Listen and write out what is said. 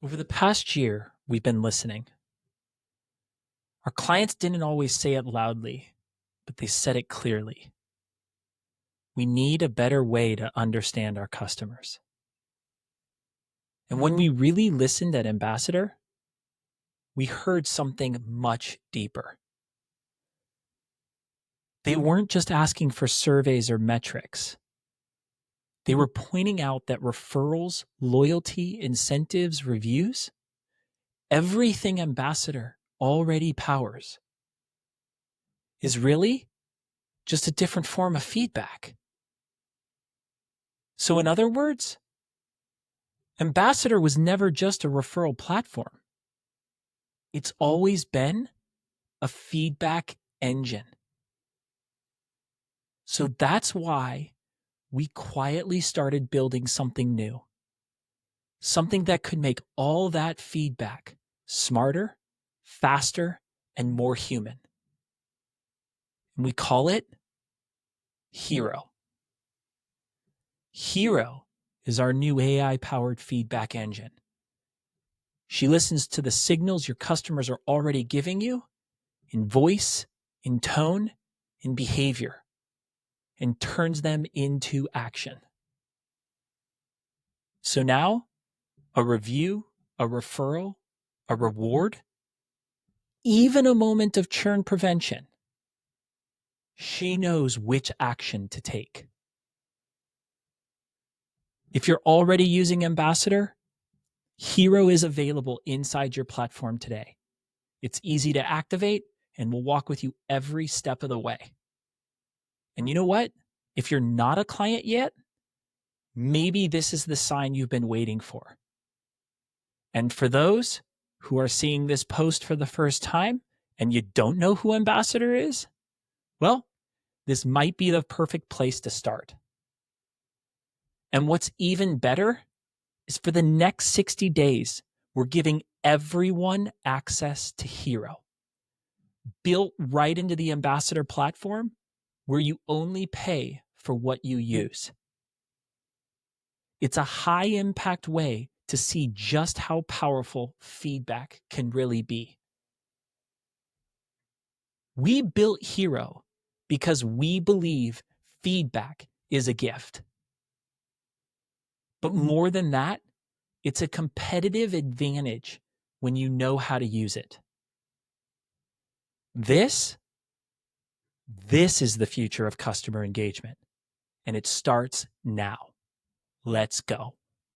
Over the past year, we've been listening. Our clients didn't always say it loudly, but they said it clearly. We need a better way to understand our customers. And when we really listened at Ambassador, we heard something much deeper. They weren't just asking for surveys or metrics. They were pointing out that referrals, loyalty, incentives, reviews, everything Ambassador already powers is really just a different form of feedback. So in other words, Ambassador was never just a referral platform. It's always been a feedback engine. So that's why we quietly started building something new, something that could make all that feedback smarter, faster, and more human. And we call it Hiro. Hiro is our new AI-powered feedback engine. She listens to the signals your customers are already giving you in voice, in tone, in behavior, and turns them into action. So now, a review, a referral, a reward, even a moment of churn prevention, she knows which action to take. If you're already using Ambassador, Hiro is available inside your platform today. It's easy to activate, and we'll walk with you every step of the way. And you know what? If you're not a client yet, maybe this is the sign you've been waiting for. And for those who are seeing this post for the first time and you don't know who Ambassador is, well, this might be the perfect place to start. And what's even better is for the next 60 days, we're giving everyone access to Hiro, built right into the Ambassador platform where you only pay for what you use. It's a high impact way to see just how powerful feedback can really be. We built Hiro because we believe feedback is a gift. But more than that, it's a competitive advantage when you know how to use it. This is the future of customer engagement, and it starts now. Let's go.